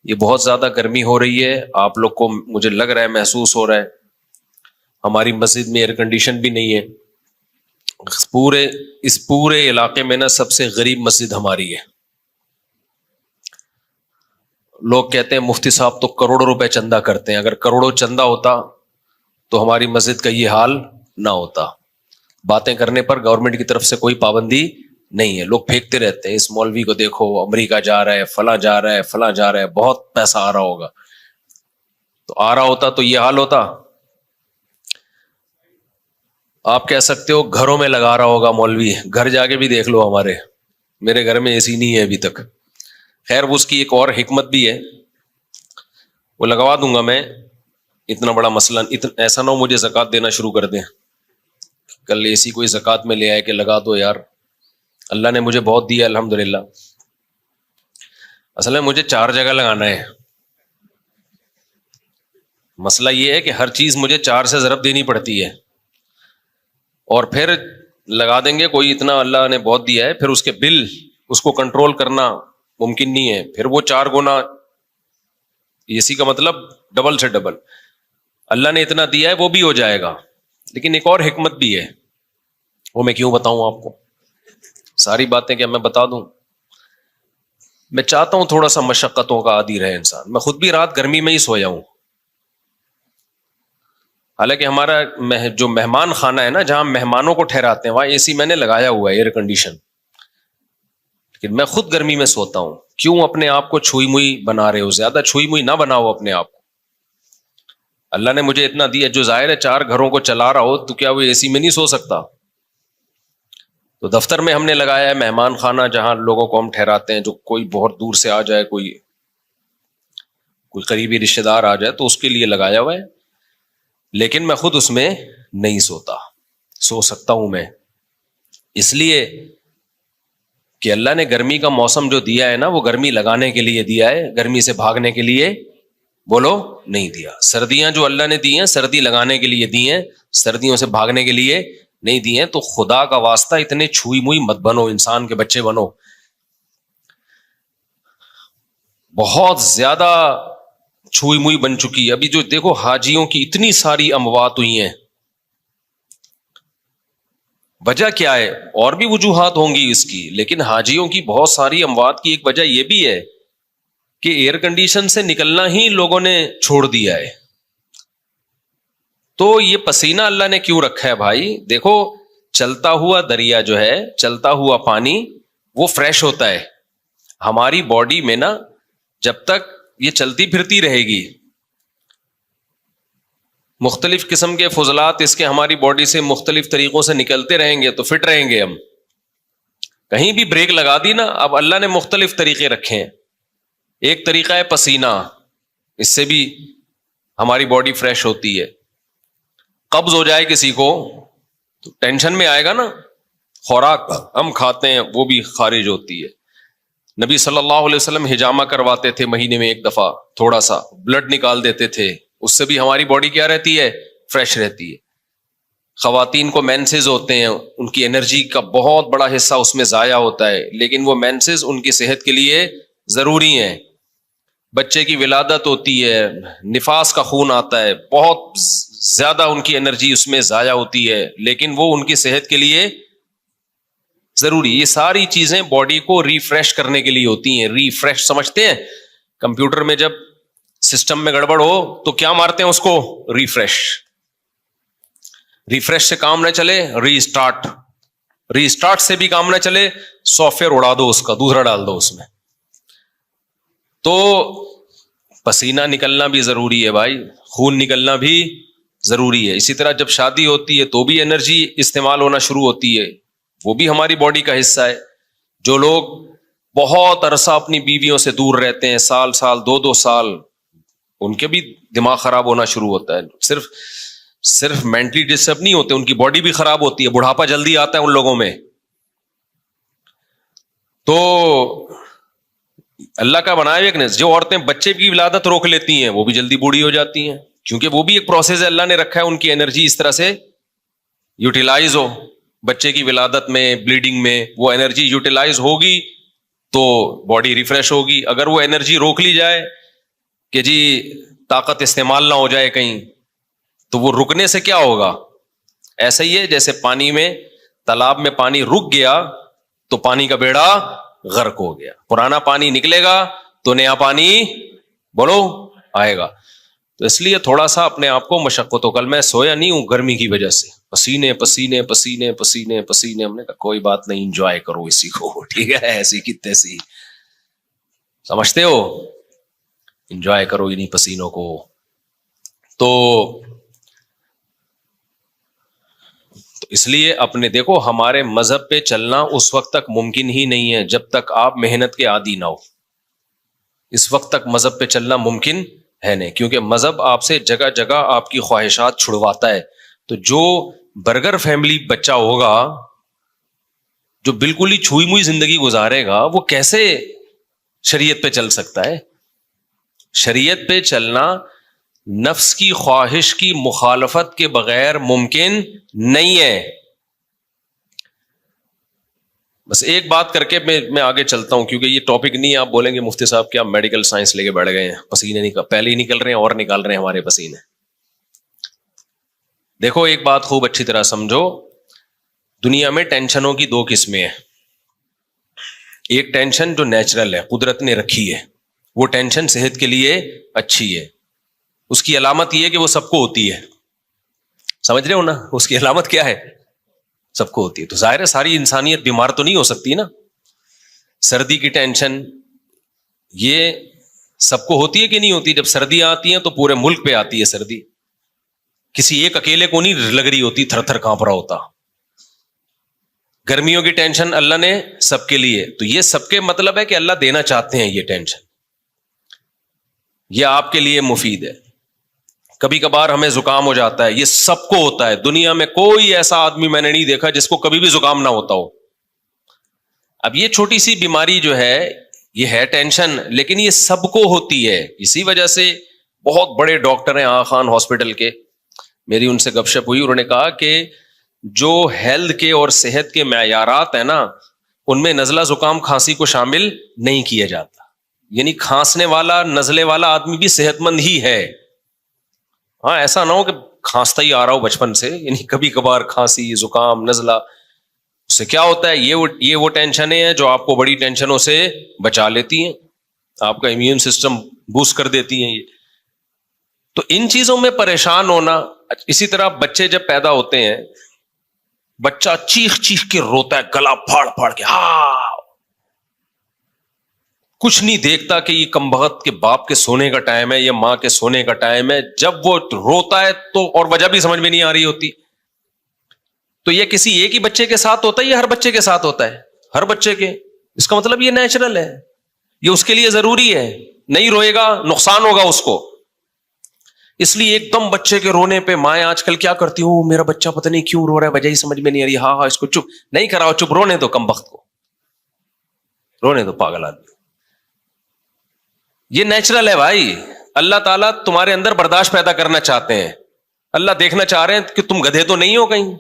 یہ بہت زیادہ گرمی ہو رہی ہے، آپ لوگ کو مجھے لگ رہا ہے محسوس ہو رہا ہے. ہماری مسجد میں ایئر کنڈیشن بھی نہیں ہے. اس پورے علاقے میں نا سب سے غریب مسجد ہماری ہے. لوگ کہتے ہیں مفتی صاحب تو کروڑوں روپے چندہ کرتے ہیں، اگر کروڑوں چندہ ہوتا تو ہماری مسجد کا یہ حال نہ ہوتا. باتیں کرنے پر گورنمنٹ کی طرف سے کوئی پابندی نہیں ہے، لوگ پھینکتے رہتے ہیں اس مولوی کو دیکھو امریکہ جا رہا ہے، فلاں جا رہا ہے، فلاں جا رہا ہے، بہت پیسہ آ رہا ہوگا. تو آ رہا ہوتا تو یہ حال ہوتا؟ آپ کہہ سکتے ہو گھروں میں لگا رہا ہوگا مولوی، گھر جا کے بھی دیکھ لو ہمارے، میرے گھر میں اے سی نہیں ہے ابھی تک. خیر اس کی ایک اور حکمت بھی ہے، وہ لگوا دوں گا میں. اتنا بڑا مسئلہ ایسا نہ ہو مجھے زکوٰۃ دینا شروع کر دیں، کل اے سی کوئی زکوٰۃ میں لے آئے کہ لگا دو یار. اللہ نے مجھے بہت دیا الحمدللہ. اصل میں مجھے 4 جگہ لگانا ہے. مسئلہ یہ ہے کہ ہر چیز مجھے 4 سے ضرب دینی پڑتی ہے، اور پھر لگا دیں گے کوئی اتنا اللہ نے بہت دیا ہے، پھر اس کے بل اس کو کنٹرول کرنا ممکن نہیں ہے، پھر وہ 4 گنا. اسی کا مطلب ڈبل سے ڈبل. اللہ نے اتنا دیا ہے وہ بھی ہو جائے گا، لیکن ایک اور حکمت بھی ہے، وہ میں کیوں بتاؤں آپ کو، ساری باتیں کیا میں بتا دوں؟ میں چاہتا ہوں تھوڑا سا مشقتوں کا عادی رہے انسان. میں خود بھی رات گرمی میں ہی سویا ہوں، حالانکہ ہمارا جو مہمان خانہ ہے نا جہاں مہمانوں کو ٹھہراتے ہیں وہاں اے سی میں نے لگایا ہوا ہے، ایئر کنڈیشن، لیکن میں خود گرمی میں سوتا ہوں. کیوں اپنے آپ کو چھوئی موئی بنا رہے ہو؟ زیادہ چھوئی موئی نہ بناؤ اپنے آپ کو. اللہ نے مجھے اتنا دیا، جو ظاہر ہے 4 گھروں کو چلا رہا ہو تو کیا وہ اے سی میں نہیں سو سکتا؟ تو دفتر میں ہم نے لگایا ہے مہمان خانہ، جہاں لوگوں کو ہم ٹھہراتے ہیں، جو کوئی بہت دور سے آ جائے، کوئی قریبی رشتہ دار آ جائے تو اس کے لیے لگایا ہوا ہے. لیکن میں خود اس میں نہیں سوتا. سو سکتا ہوں میں اس لیے کہ اللہ نے گرمی کا موسم جو دیا ہے نا وہ گرمی لگانے کے لیے دیا ہے، گرمی سے بھاگنے کے لیے بولو نہیں دیا. سردیاں جو اللہ نے دی ہیں سردی لگانے کے لیے دی ہیں، سردیوں سے بھاگنے کے لیے نہیں دی ہیں. تو خدا کا واسطہ اتنے چھوئی موئی مت بنو، انسان کے بچے بنو. بہت زیادہ چھوئی موئی بن چکی ہے. ابھی جو دیکھو حاجیوں کی اتنی ساری اموات ہوئی ہیں، وجہ کیا ہے؟ اور بھی وجوہات ہوں گی اس کی، لیکن حاجیوں کی بہت ساری اموات کی ایک وجہ یہ بھی ہے کہ ایئر کنڈیشن سے نکلنا ہی لوگوں نے چھوڑ دیا ہے. تو یہ پسینہ اللہ نے کیوں رکھا ہے بھائی؟ دیکھو چلتا ہوا دریا جو ہے، چلتا ہوا پانی وہ فریش ہوتا ہے. ہماری باڈی میں نا جب تک یہ چلتی پھرتی رہے گی، مختلف قسم کے فضلات اس کے ہماری باڈی سے مختلف طریقوں سے نکلتے رہیں گے تو فٹ رہیں گے ہم. کہیں بھی بریک لگا دی نا، اب اللہ نے مختلف طریقے رکھے ہیں. ایک طریقہ ہے پسینہ، اس سے بھی ہماری باڈی فریش ہوتی ہے. قبض ہو جائے کسی کو تو ٹینشن میں آئے گا نا، خوراک ہم کھاتے ہیں وہ بھی خارج ہوتی ہے. نبی صلی اللہ علیہ وسلم حجامہ کرواتے تھے، مہینے میں 1 دفعہ تھوڑا سا بلڈ نکال دیتے تھے، اس سے بھی ہماری باڈی کیا رہتی ہے؟ فریش رہتی ہے. خواتین کو مینسز ہوتے ہیں، ان کی انرجی کا بہت بڑا حصہ اس میں ضائع ہوتا ہے، لیکن وہ مینسز ان کی صحت کے لیے ضروری ہیں. بچے کی ولادت ہوتی ہے، نفاس کا خون آتا ہے، بہت زیادہ ان کی انرجی اس میں ضائع ہوتی ہے، لیکن وہ ان کی صحت کے لیے ضروری. یہ ساری چیزیں باڈی کو ریفریش کرنے کے لیے ہوتی ہیں. ریفریش سمجھتے ہیں؟ کمپیوٹر میں جب سسٹم میں گڑبڑ ہو تو کیا مارتے ہیں اس کو؟ ریفریش. ریفریش سے کام نہ چلے ری اسٹارٹ. ری اسٹارٹ سے بھی کام نہ چلے سافٹ ویئر اڑا دو، اس کا دوسرا ڈال دو اس میں. تو پسینہ نکلنا بھی ضروری ہے بھائی، خون نکلنا بھی ضروری ہے. اسی طرح جب شادی ہوتی ہے تو بھی انرجی استعمال ہونا شروع ہوتی ہے، وہ بھی ہماری باڈی کا حصہ ہے. جو لوگ بہت عرصہ اپنی بیویوں سے دور رہتے ہیں، سال 2 سال، ان کے بھی دماغ خراب ہونا شروع ہوتا ہے. صرف مینٹلی ڈسٹرب نہیں ہوتے، ان کی باڈی بھی خراب ہوتی ہے. بڑھاپا جلدی آتا ہے ان لوگوں میں. تو اللہ کا بنایا ایک نے، جو عورتیں بچے کی ولادت روک لیتی ہیں وہ بھی جلدی بوڑھی ہو جاتی ہیں، کیونکہ وہ بھی ایک پروسیس ہے اللہ نے رکھا ہے، ان کی انرجی اس طرح سے یوٹیلائز ہو. بچے کی ولادت میں، بلیڈنگ میں وہ انرجی یوٹیلائز ہوگی تو باڈی ریفریش ہوگی. اگر وہ انرجی روک لی جائے کہ جی طاقت استعمال نہ ہو جائے کہیں، تو وہ رکنے سے کیا ہوگا؟ ایسا ہی ہے جیسے پانی میں، تالاب میں پانی رک گیا تو پانی کا بیڑا غرق ہو گیا، پرانا پانی نکلے گا تو نیا پانی بولو آئے گا. تو اس لیے تھوڑا سا اپنے آپ کو مشقت ہو. کل میں سویا نہیں ہوں گرمی کی وجہ سے، پسینے پسینے پسینے پسینے پسینے. ہم نے کہا کوئی بات نہیں، انجوائے کرو اسی کو، ٹھیک ہے، ایسی کی تیسی، سمجھتے ہو، انجوائے کرو انہیں پسینوں کو. تو اس لیے اپنے دیکھو، ہمارے مذہب پہ چلنا اس وقت تک ممکن ہی نہیں ہے جب تک آپ محنت کے عادی نہ ہو. اس وقت تک مذہب پہ چلنا ممکن ہے نہیں، کیونکہ مذہب آپ سے جگہ جگہ آپ کی خواہشات چھڑواتا ہے. تو جو برگر فیملی بچہ ہوگا، جو بالکل ہی چھوئی موئی زندگی گزارے گا، وہ کیسے شریعت پہ چل سکتا ہے؟ شریعت پہ چلنا نفس کی خواہش کی مخالفت کے بغیر ممکن نہیں ہے. بس ایک بات کر کے میں آگے چلتا ہوں، کیونکہ یہ ٹاپک نہیں ہے. آپ بولیں گے مفتی صاحب کیا میڈیکل سائنس لے کے بیٹھ گئے ہیں، پسینے پہلے ہی نکل رہے ہیں اور نکال رہے ہیں ہمارے پسینے. دیکھو ایک بات خوب اچھی طرح سمجھو، دنیا میں ٹینشنوں کی دو قسمیں ہیں. ایک ٹینشن جو نیچرل ہے، قدرت نے رکھی ہے، وہ ٹینشن صحت کے لیے اچھی ہے. اس کی علامت یہ ہے کہ وہ سب کو ہوتی ہے. سمجھ رہے ہو نا؟ اس کی علامت کیا ہے؟ سب کو ہوتی ہے. تو ظاہر ہے ساری انسانیت بیمار تو نہیں ہو سکتی نا. سردی کی ٹینشن یہ سب کو ہوتی ہے کہ نہیں ہوتی؟ جب سردیاں آتی ہیں تو پورے ملک پہ آتی ہے سردی، کسی ایک اکیلے کو نہیں لگ رہی ہوتی، تھر تھر کانپ رہا ہوتا. گرمیوں کی ٹینشن اللہ نے سب کے لیے، تو یہ سب کے مطلب ہے کہ اللہ دینا چاہتے ہیں یہ ٹینشن، یہ آپ کے لیے مفید ہے. کبھی کبھار ہمیں زکام ہو جاتا ہے، یہ سب کو ہوتا ہے. دنیا میں کوئی ایسا آدمی میں نے نہیں دیکھا جس کو کبھی بھی زکام نہ ہوتا ہو. اب یہ چھوٹی سی بیماری جو ہے یہ ہے ٹینشن، لیکن یہ سب کو ہوتی ہے. اسی وجہ سے بہت بڑے ڈاکٹر ہیں آغا خان ہاسپٹل کے، میری ان سے گپ شپ ہوئی، انہوں نے کہا کہ جو ہیلتھ کے اور صحت کے معیارات ہیں نا، ان میں نزلہ زکام کھانسی کو شامل نہیں کیا جاتا. یعنی کھانسنے والا نزلے والا آدمی بھی صحت مند ہی ہے. ہاں ایسا نہ ہو کہ کھانستا ہی آ رہا ہو بچپن سے، یعنی کبھی کبھار کھانسی زکام نزلہ. اس سے کیا ہوتا ہے؟ یہ وہ ٹینشنیں ہیں جو آپ کو بڑی ٹینشنوں سے بچا لیتی ہیں، آپ کا امیون سسٹم بوسٹ کر دیتی ہیں. یہ تو ان چیزوں میں پریشان ہونا. اسی طرح بچے جب پیدا ہوتے ہیں، بچہ چیخ چیخ کے روتا ہے، گلا پھاڑ پھاڑ کے، کچھ نہیں دیکھتا کہ یہ کمبخت کے باپ کے سونے کا ٹائم ہے یا ماں کے سونے کا ٹائم ہے. جب وہ روتا ہے تو اور وجہ بھی سمجھ میں نہیں آ رہی ہوتی. تو یہ کسی ایک ہی بچے کے ساتھ ہوتا ہے یا ہر بچے کے ساتھ ہوتا ہے؟ ہر بچے کے. اس کا مطلب یہ نیچرل ہے، یہ اس کے لیے ضروری ہے. نہیں روئے گا نقصان ہوگا اس کو. اس لیے ایک دم بچے کے رونے پہ مائیں آج کل کیا کرتی ہوں، میرا بچہ پتہ نہیں کیوں رو رہا ہے، وجہ ہی سمجھ میں نہیں آ رہی، ہاں اس کو چپ نہیں کراؤ، چپ رونے دو کمبخت کو، رونے دو پاگل آدمی. یہ نیچرل ہے بھائی. اللہ تعالیٰ تمہارے اندر برداشت پیدا کرنا چاہتے ہیں. اللہ دیکھنا چاہ رہے ہیں کہ تم گدھے تو نہیں ہو کہیں.